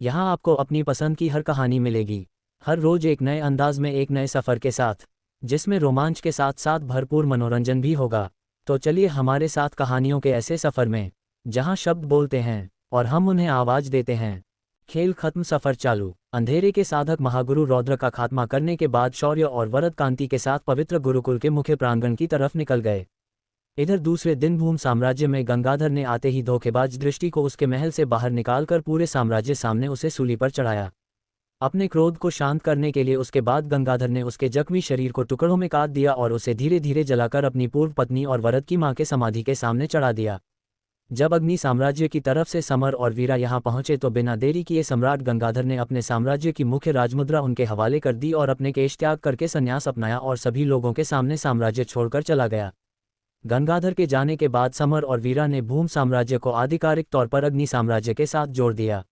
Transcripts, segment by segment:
यहाँ आपको अपनी पसंद की हर कहानी मिलेगी, हर रोज एक नए अंदाज में एक नए सफ़र के साथ, जिसमें रोमांच के साथ साथ भरपूर मनोरंजन भी होगा। तो चलिए हमारे साथ कहानियों के ऐसे सफ़र में, जहाँ शब्द बोलते हैं और हम उन्हें आवाज़ देते हैं। खेल खत्म, सफ़र चालू। अंधेरे के साधक महागुरु रौद्र का खात्मा करने के बाद शौर्य और वरद कांति के साथ पवित्र गुरुकुल के मुख्य प्रांगण की तरफ निकल गए। इधर दूसरे दिन भूम साम्राज्य में गंगाधर ने आते ही धोखेबाज दृष्टि को उसके महल से बाहर निकालकर पूरे साम्राज्य सामने उसे सूली पर चढ़ाया। अपने क्रोध को शांत करने के लिए उसके बाद गंगाधर ने उसके जख्मी शरीर को टुकड़ों में काट दिया और उसे धीरे धीरे जलाकर अपनी पूर्व पत्नी और वरद की मां के समाधि के सामने चढ़ा दिया। जब अग्नि साम्राज्य की तरफ से समर और वीरा यहां पहुंचे तो बिना देरी किए सम्राट गंगाधर ने अपने साम्राज्य की मुख्य राजमुद्रा उनके हवाले कर दी और अपने केश त्याग करके संन्यास अपनाया और सभी लोगों के सामने साम्राज्य छोड़कर चला गया। गंगाधर के जाने के बाद समर और वीरा ने भूम साम्राज्य को आधिकारिक तौर पर अग्नि साम्राज्य के साथ जोड़ दिया।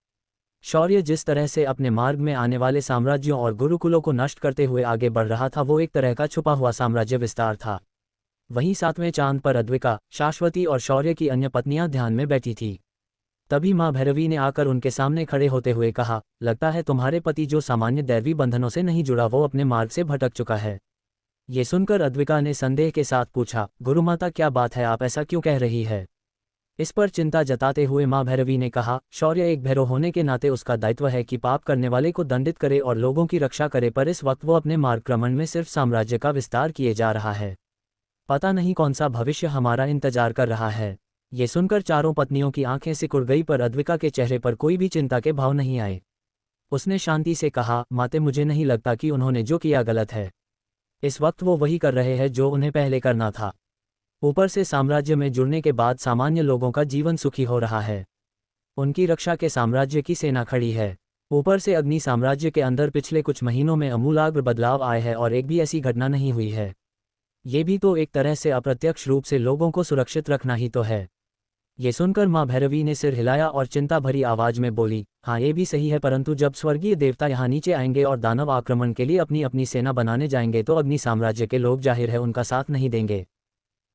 शौर्य जिस तरह से अपने मार्ग में आने वाले साम्राज्यों और गुरुकुलों को नष्ट करते हुए आगे बढ़ रहा था, वो एक तरह का छुपा हुआ साम्राज्य विस्तार था। वहीं सातवें चांद पर अद्विका, शाश्वती और शौर्य की अन्य पत्नियां ध्यान में बैठी थी। तभी मां भैरवी ने आकर उनके सामने खड़े होते हुए कहा, लगता है तुम्हारे पति जो सामान्य दैवी बंधनों से नहीं जुड़ा वो अपने मार्ग से भटक चुका है। ये सुनकर अद्विका ने संदेह के साथ पूछा, गुरुमाता क्या बात है, आप ऐसा क्यों कह रही है? इस पर चिंता जताते हुए मां भैरवी ने कहा, शौर्य एक भैरव होने के नाते उसका दायित्व है कि पाप करने वाले को दंडित करे और लोगों की रक्षा करे, पर इस वक्त वो अपने मार्गक्रमण में सिर्फ साम्राज्य का विस्तार किए जा रहा है। पता नहीं कौन सा भविष्य हमारा इंतजार कर रहा है। ये सुनकर चारों पत्नियों की आंखें सिकुड़ गई, पर अद्विका के चेहरे पर कोई भी चिंता के भाव नहीं आए। उसने शांति से कहा, माते मुझे नहीं लगता कि उन्होंने जो किया गलत है। इस वक्त वो वही कर रहे हैं जो उन्हें पहले करना था। ऊपर से साम्राज्य में जुड़ने के बाद सामान्य लोगों का जीवन सुखी हो रहा है। उनकी रक्षा के साम्राज्य की सेना खड़ी है। ऊपर से अग्नि साम्राज्य के अंदर पिछले कुछ महीनों में अमूलाग्र बदलाव आए हैं और एक भी ऐसी घटना नहीं हुई है। ये भी तो एक तरह से अप्रत्यक्ष रूप से लोगों को सुरक्षित रखना ही तो है। ये सुनकर मां भैरवी ने सिर हिलाया और चिंता भरी आवाज में बोली, हाँ ये भी सही है, परंतु जब स्वर्गीय देवता यहाँ नीचे आएंगे और दानव आक्रमण के लिए अपनी अपनी सेना बनाने जाएंगे तो अग्नि साम्राज्य के लोग जाहिर है उनका साथ नहीं देंगे।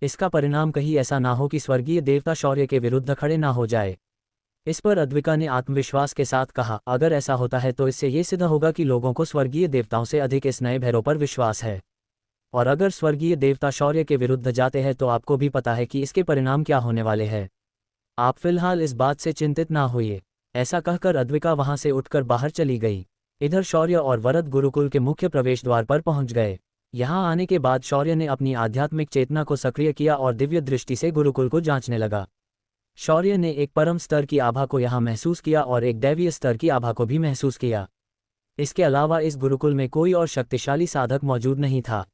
इसका परिणाम कहीं ऐसा ना हो कि स्वर्गीय देवता शौर्य के विरुद्ध खड़े ना हो जाए। इस पर अद्विका ने आत्मविश्वास के साथ कहा, अगर ऐसा होता है तो इससे ये सिद्ध होगा कि लोगों को स्वर्गीय देवताओं से अधिक इस नए भैरव पर विश्वास है। और अगर स्वर्गीय देवता शौर्य के विरुद्ध जाते हैं तो आपको भी पता है कि इसके परिणाम क्या होने वाले हैं। आप फिलहाल इस बात से चिंतित ना होइए। ऐसा कहकर अद्विका वहां से उठकर बाहर चली गई। इधर शौर्य और वरद गुरुकुल के मुख्य प्रवेश द्वार पर पहुंच गए। यहां आने के बाद शौर्य ने अपनी आध्यात्मिक चेतना को सक्रिय किया और दिव्य दृष्टि से गुरुकुल को जांचने लगा। शौर्य ने एक परम स्तर की आभा को यहां महसूस किया और एक दैवीय स्तर की आभा को भी महसूस किया। इसके अलावा इस गुरुकुल में कोई और शक्तिशाली साधक मौजूद नहीं था।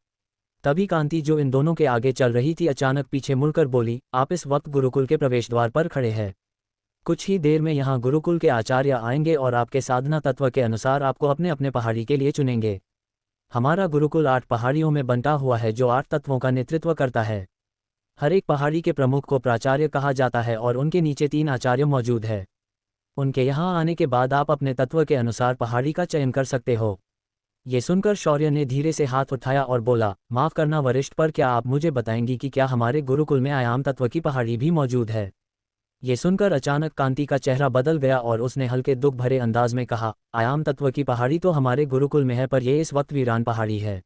तभी कांति जो इन दोनों के आगे चल रही थी अचानक पीछे मुड़कर बोली, आप इस वक्त गुरुकुल के प्रवेश द्वार पर खड़े हैं। कुछ ही देर में यहाँ गुरुकुल के आचार्य आएंगे और आपके साधना तत्व के अनुसार आपको अपने अपने पहाड़ी के लिए चुनेंगे। हमारा गुरुकुल 8 पहाड़ियों में बंटा हुआ है जो 8 तत्वों का नेतृत्व करता है। हर एक पहाड़ी के प्रमुख को प्राचार्य कहा जाता है और उनके नीचे 3 आचार्य मौजूद है। उनके यहाँ आने के बाद आप अपने तत्व के अनुसार पहाड़ी का चयन कर सकते हो। ये सुनकर शौर्य ने धीरे से हाथ उठाया और बोला, माफ़ करना वरिष्ठ, पर क्या आप मुझे बताएंगी कि क्या हमारे गुरुकुल में आयाम तत्व की पहाड़ी भी मौजूद है? ये सुनकर अचानक कांति का चेहरा बदल गया और उसने हल्के दुख भरे अंदाज में कहा, आयाम तत्व की पहाड़ी तो हमारे गुरुकुल में है, पर यह इस वक्त वीरान पहाड़ी है,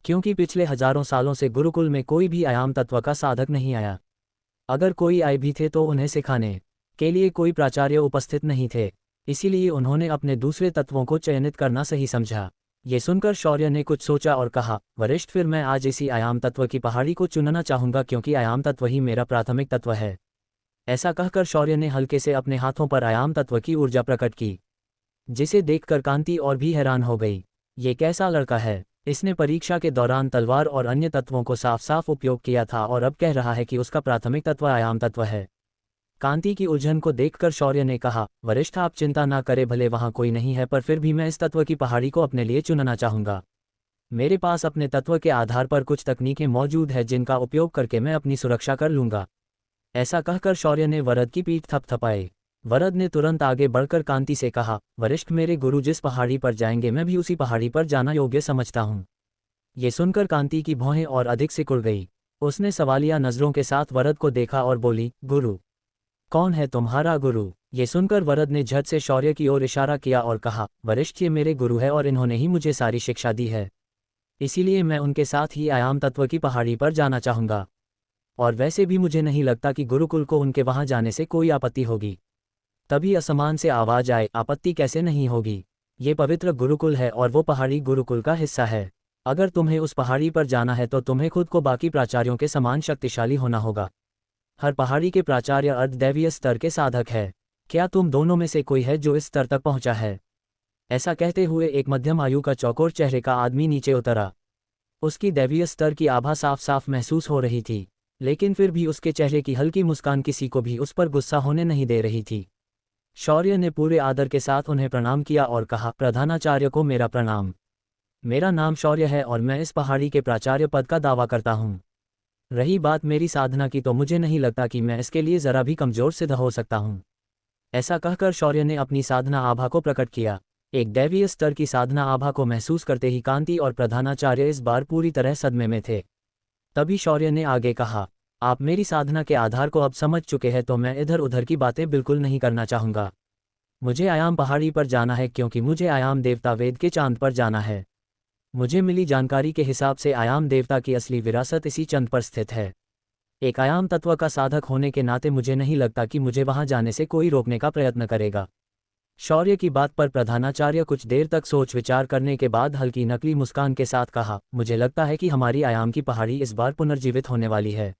क्योंकि पिछले हजारों सालों से गुरुकुल में कोई भी आयाम तत्व का साधक नहीं आया। अगर कोई आए भी थे तो उन्हें सिखाने के लिए कोई प्राचार्य उपस्थित नहीं थे, इसीलिए उन्होंने अपने दूसरे तत्वों को चयनित करना सही समझा। ये सुनकर शौर्य ने कुछ सोचा और कहा, वरिष्ठ, फिर मैं आज इसी आयाम तत्व की पहाड़ी को चुनना चाहूंगा, क्योंकि आयाम तत्व ही मेरा प्राथमिक तत्व है। ऐसा कहकर शौर्य ने हल्के से अपने हाथों पर आयाम तत्व की ऊर्जा प्रकट की, जिसे देखकर कांति और भी हैरान हो गई। ये कैसा लड़का है, इसने परीक्षा के दौरान तलवार और अन्य तत्वों को साफ साफ उपयोग किया था और अब कह रहा है कि उसका प्राथमिक तत्व आयाम तत्व है। कांति की उलझन को देखकर शौर्य ने कहा, वरिष्ठ, आप चिंता ना करें, भले वहां कोई नहीं है, पर फिर भी मैं इस तत्व की पहाड़ी को अपने लिए चुनना चाहूंगा। मेरे पास अपने तत्व के आधार पर कुछ तकनीकें मौजूद है जिनका उपयोग करके मैं अपनी सुरक्षा कर लूंगा। ऐसा कहकर शौर्य ने वरद की पीठ थपथपाई। वरद ने तुरंत आगे बढ़कर कांति से कहा, वरिष्ठ, मेरे गुरु जिस पहाड़ी पर जाएंगे मैं भी उसी पहाड़ी पर जाना योग्य समझता हूँ। ये सुनकर कांति की भौहें और अधिक सिकुड़ गई। उसने सवालिया नजरों के साथ वरद को देखा और बोली, गुरु, कौन है तुम्हारा गुरु? ये सुनकर वरद ने झट से शौर्य की ओर इशारा किया और कहा, वरिष्ठ, ये मेरे गुरु है और इन्होंने ही मुझे सारी शिक्षा दी है। इसीलिए मैं उनके साथ ही आयाम तत्व की पहाड़ी पर जाना चाहूँगा। और वैसे भी मुझे नहीं लगता कि गुरुकुल को उनके वहाँ जाने से कोई आपत्ति होगी। तभी असमान से आवाज आए, आपत्ति कैसे नहीं होगी? ये पवित्र गुरुकुल है और वो पहाड़ी गुरुकुल का हिस्सा है। अगर तुम्हें उस पहाड़ी पर जाना है तो तुम्हें खुद को बाकी प्राचार्यों के समान शक्तिशाली होना होगा। हर पहाड़ी के प्राचार्य अर्धदैवीय स्तर के साधक है। क्या तुम दोनों में से कोई है जो इस स्तर तक पहुंचा है? ऐसा कहते हुए एक मध्यम आयु का चौकोर चेहरे का आदमी नीचे उतरा। उसकी दैवीय स्तर की आभा साफ साफ महसूस हो रही थी, लेकिन फिर भी उसके चेहरे की हल्की मुस्कान किसी को भी उस पर गुस्सा होने नहीं दे रही थी। शौर्य ने पूरे आदर के साथ उन्हें प्रणाम किया और कहा, प्रधानाचार्य को मेरा प्रणाम। मेरा नाम शौर्य है और मैं इस पहाड़ी के प्राचार्य पद का दावा करता हूँ। रही बात मेरी साधना की, तो मुझे नहीं लगता कि मैं इसके लिए जरा भी कमजोर सिद्ध हो सकता हूँ। ऐसा कहकर शौर्य ने अपनी साधना आभा को प्रकट किया। एक दैवीय स्तर की साधना आभा को महसूस करते ही कांति और प्रधानाचार्य इस बार पूरी तरह सदमे में थे। तभी शौर्य ने आगे कहा, आप मेरी साधना के आधार को अब समझ चुके हैं, तो मैं इधर उधर की बातें बिल्कुल नहीं करना चाहूँगा। मुझे आयाम पहाड़ी पर जाना है क्योंकि मुझे आयाम देवता वेद के चांद पर जाना है। मुझे मिली जानकारी के हिसाब से आयाम देवता की असली विरासत इसी चंद पर स्थित है। एक आयाम तत्व का साधक होने के नाते मुझे नहीं लगता कि मुझे वहां जाने से कोई रोकने का प्रयत्न करेगा। शौर्य की बात पर प्रधानाचार्य कुछ देर तक सोच विचार करने के बाद हल्की नकली मुस्कान के साथ कहा, मुझे लगता है कि हमारी आयाम की पहाड़ी इस बार पुनर्जीवित होने वाली है।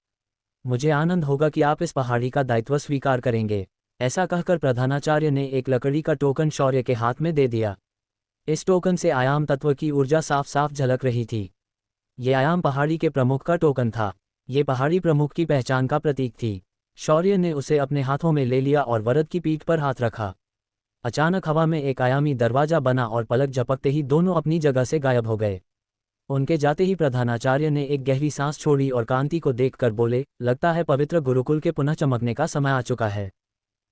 मुझे आनंद होगा कि आप इस पहाड़ी का दायित्व स्वीकार करेंगे। ऐसा कहकर प्रधानाचार्य ने एक लकड़ी का टोकन शौर्य के हाथ में दे दिया। इस टोकन से आयाम तत्व की ऊर्जा साफ साफ झलक रही थी। ये आयाम पहाड़ी के प्रमुख का टोकन था। ये पहाड़ी प्रमुख की पहचान का प्रतीक थी। शौर्य ने उसे अपने हाथों में ले लिया और वरद की पीठ पर हाथ रखा। अचानक हवा में एक आयामी दरवाजा बना और पलक झपकते ही दोनों अपनी जगह से गायब हो गए। उनके जाते ही प्रधानाचार्य ने एक गहरी सांस छोड़ी और कांति को देखकर बोले, लगता है पवित्र गुरुकुल के पुनः चमकने का समय आ चुका है।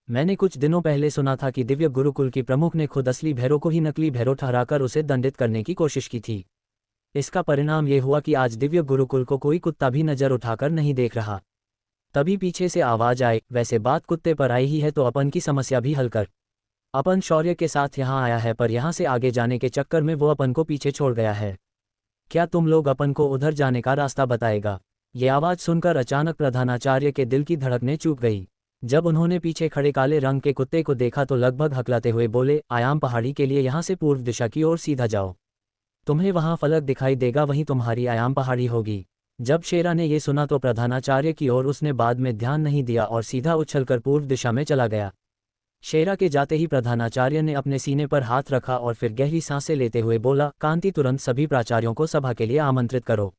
मैंने कुछ दिनों पहले सुना था कि दिव्य गुरुकुल की प्रमुख ने खुद असली भैरव को ही नकली भैरव ठहराकर उसे दंडित करने की कोशिश की थी। इसका परिणाम ये हुआ कि आज दिव्य गुरुकुल को कोई कुत्ता भी नजर उठाकर नहीं देख रहा। तभी पीछे से आवाज आई, वैसे बात कुत्ते पर आई ही है तो अपन की समस्या भी हल कर। अपन शौर्य के साथ यहाँ आया है, पर यहाँ से आगे जाने के चक्कर में वो अपन को पीछे छोड़ गया है। क्या तुम लोग अपन को उधर जाने का रास्ता बताएगा? ये आवाज सुनकर अचानक प्रधानाचार्य के दिल की धड़कनें चूक गई। जब उन्होंने पीछे खड़े काले रंग के कुत्ते को देखा तो लगभग हकलाते हुए बोले, आयाम पहाड़ी के लिए यहाँ से पूर्व दिशा की ओर सीधा जाओ। तुम्हें वहाँ फलक दिखाई देगा, वहीं तुम्हारी आयाम पहाड़ी होगी। जब शेरा ने ये सुना तो प्रधानाचार्य की ओर उसने बाद में ध्यान नहीं दिया और सीधा उछलकर पूर्व दिशा में चला गया। शेरा के जाते ही प्रधानाचार्य ने अपने सीने पर हाथ रखा और फिर गहरी सांसें लेते हुए बोला, कांति, तुरंत सभी प्राचार्यों को सभा के लिए आमंत्रित करो।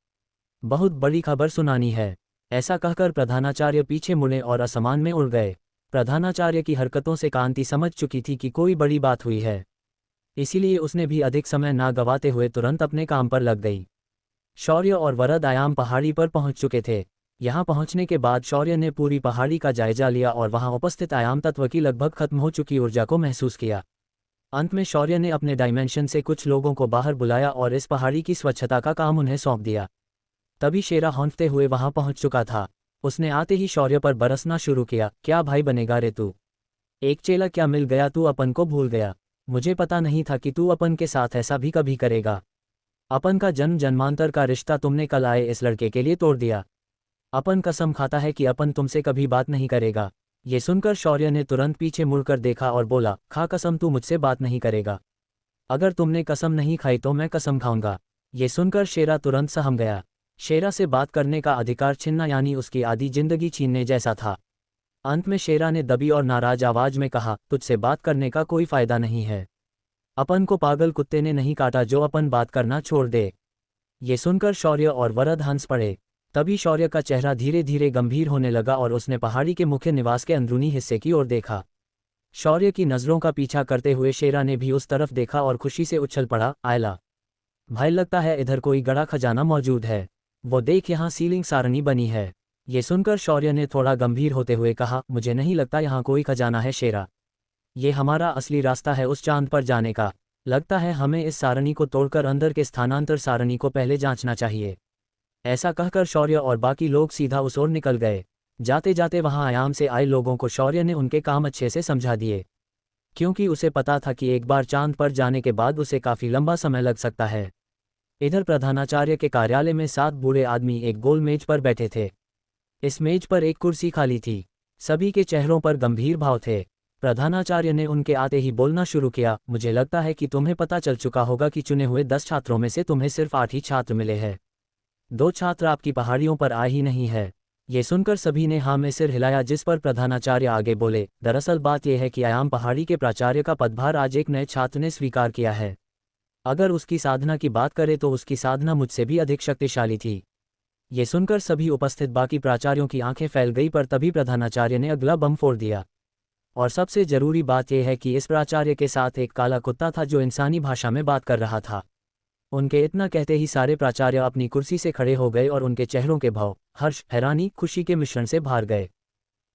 बहुत बड़ी खबर सुनानी है। ऐसा कहकर प्रधानाचार्य पीछे मुड़े और असमान में उड़ गए। प्रधानाचार्य की हरकतों से कांति समझ चुकी थी कि कोई बड़ी बात हुई है, इसीलिए उसने भी अधिक समय ना गवाते हुए तुरंत अपने काम पर लग गई। शौर्य और वरद आयाम पहाड़ी पर पहुंच चुके थे। यहाँ पहुंचने के बाद शौर्य ने पूरी पहाड़ी का जायजा लिया और वहां उपस्थित आयाम तत्व की लगभग खत्म हो चुकी ऊर्जा को महसूस किया। अंत में शौर्य ने अपने डायमेंशन से कुछ लोगों को बाहर बुलाया और इस पहाड़ी की स्वच्छता का काम उन्हें सौंप दिया। तभी शेरा हौंकते हुए वहां पहुंच चुका था। उसने आते ही शौर्य पर बरसना शुरू किया, क्या भाई बनेगा रे तू? एक चेला क्या मिल गया, तू अपन को भूल गया? मुझे पता नहीं था कि तू अपन के साथ ऐसा भी कभी करेगा। अपन का जन्म जन्मांतर का रिश्ता तुमने कल आए इस लड़के के लिए तोड़ दिया। अपन कसम खाता है कि अपन तुमसे कभी बात नहीं करेगा। ये सुनकर शौर्य ने तुरंत पीछे मुड़कर देखा और बोला, खा कसम, तू मुझसे बात नहीं करेगा। अगर तुमने कसम नहीं खाई तो मैं कसम खाऊंगा। ये सुनकर शेरा तुरंत सहम गया। शेरा से बात करने का अधिकार छीनना यानी उसकी आधी जिंदगी छीनने जैसा था। अंत में शेरा ने दबी और नाराज आवाज में कहा, तुझसे बात करने का कोई फायदा नहीं है। अपन को पागल कुत्ते ने नहीं काटा जो अपन बात करना छोड़ दे। ये सुनकर शौर्य और वरद हंस पड़े। तभी शौर्य का चेहरा धीरे धीरे गंभीर होने लगा और उसने पहाड़ी के मुख्य निवास के अंदरूनी हिस्से की ओर देखा। शौर्य की नजरों का पीछा करते हुए शेरा ने भी उस तरफ देखा और खुशी से उछल पड़ा, आयला भाई, लगता है इधर कोई गड़ा खजाना मौजूद है। वो देख, यहाँ सीलिंग सारणी बनी है। ये सुनकर शौर्य ने थोड़ा गंभीर होते हुए कहा, मुझे नहीं लगता यहाँ कोई खजाना है शेरा। ये हमारा असली रास्ता है उस चांद पर जाने का। लगता है हमें इस सारणी को तोड़कर अंदर के स्थानांतर सारणी को पहले जांचना चाहिए। ऐसा कहकर शौर्य और बाकी लोग सीधा उस ओर निकल गए। जाते जाते वहां आयाम से आए लोगों को शौर्य ने उनके काम अच्छे से समझा दिए, क्योंकि उसे पता था कि एक बार चांद पर जाने के बाद उसे काफी लंबा समय लग सकता है। इधर प्रधानाचार्य के कार्यालय में 7 बूढ़े आदमी एक गोल मेज पर बैठे थे। इस मेज पर एक कुर्सी खाली थी। सभी के चेहरों पर गंभीर भाव थे। प्रधानाचार्य ने उनके आते ही बोलना शुरू किया, मुझे लगता है कि तुम्हें पता चल चुका होगा कि चुने हुए 10 छात्रों में से तुम्हें सिर्फ 8 ही छात्र मिले हैं। 2 छात्र आपकी पहाड़ियों पर आए ही नहीं है। ये सुनकर सभी ने हाँ में सिर हिलाया, जिस पर प्रधानाचार्य आगे बोले, दरअसल बात यह है कि आयाम पहाड़ी के प्राचार्य का पदभार आज एक नए छात्र ने स्वीकार किया है। अगर उसकी साधना की बात करें तो उसकी साधना मुझसे भी अधिक शक्तिशाली थी। ये सुनकर सभी उपस्थित बाकी प्राचार्यों की आंखें फैल गई, पर तभी प्रधानाचार्य ने अगला बम फोड़ दिया। और सबसे जरूरी बात यह है कि इस प्राचार्य के साथ एक काला कुत्ता था जो इंसानी भाषा में बात कर रहा था। उनके इतना कहते ही सारे प्राचार्य अपनी कुर्सी से खड़े हो गए और उनके चेहरों के भाव हर्ष, हैरानी, खुशी के मिश्रण से भर गए।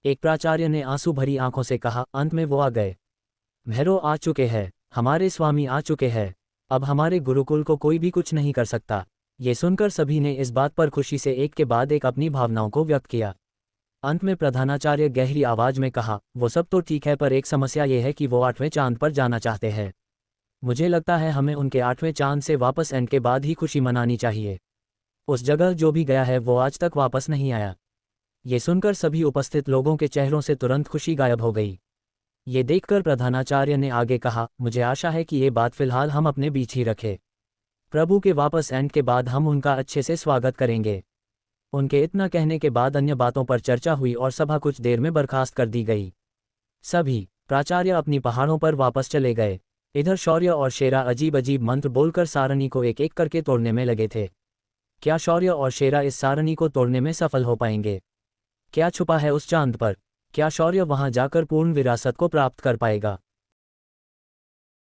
एक प्राचार्य ने आंसू भरी आंखों से कहा, अंत में वो आ गए। भैरव आ चुके हैं, हमारे स्वामी आ चुके हैं। अब हमारे गुरुकुल को कोई भी कुछ नहीं कर सकता। ये सुनकर सभी ने इस बात पर खुशी से एक के बाद एक अपनी भावनाओं को व्यक्त किया। अंत में प्रधानाचार्य गहरी आवाज में कहा, वो सब तो ठीक है, पर एक समस्या ये है कि वो 8वें चांद पर जाना चाहते हैं। मुझे लगता है हमें उनके 8वें चांद से वापस एंड के बाद ही खुशी मनानी चाहिए। उस जगह जो भी गया है वो आज तक वापस नहीं आया। ये सुनकर सभी उपस्थित लोगों के चेहरों से तुरंत खुशी गायब हो गई। ये देखकर प्रधानाचार्य ने आगे कहा, मुझे आशा है कि ये बात फिलहाल हम अपने बीच ही रखें। प्रभु के वापस एंड के बाद हम उनका अच्छे से स्वागत करेंगे। उनके इतना कहने के बाद अन्य बातों पर चर्चा हुई और सभा कुछ देर में बर्खास्त कर दी गई। सभी प्राचार्य अपनी पहाड़ों पर वापस चले गए। इधर शौर्य और शेरा अजीब अजीब मंत्र बोलकर सारणी को एक एक करके तोड़ने में लगे थे। क्या शौर्य और शेरा इस सारणी को तोड़ने में सफल हो पाएंगे? क्या छुपा है उस चांद पर? क्या शौर्य वहां जाकर पूर्ण विरासत को प्राप्त कर पाएगा?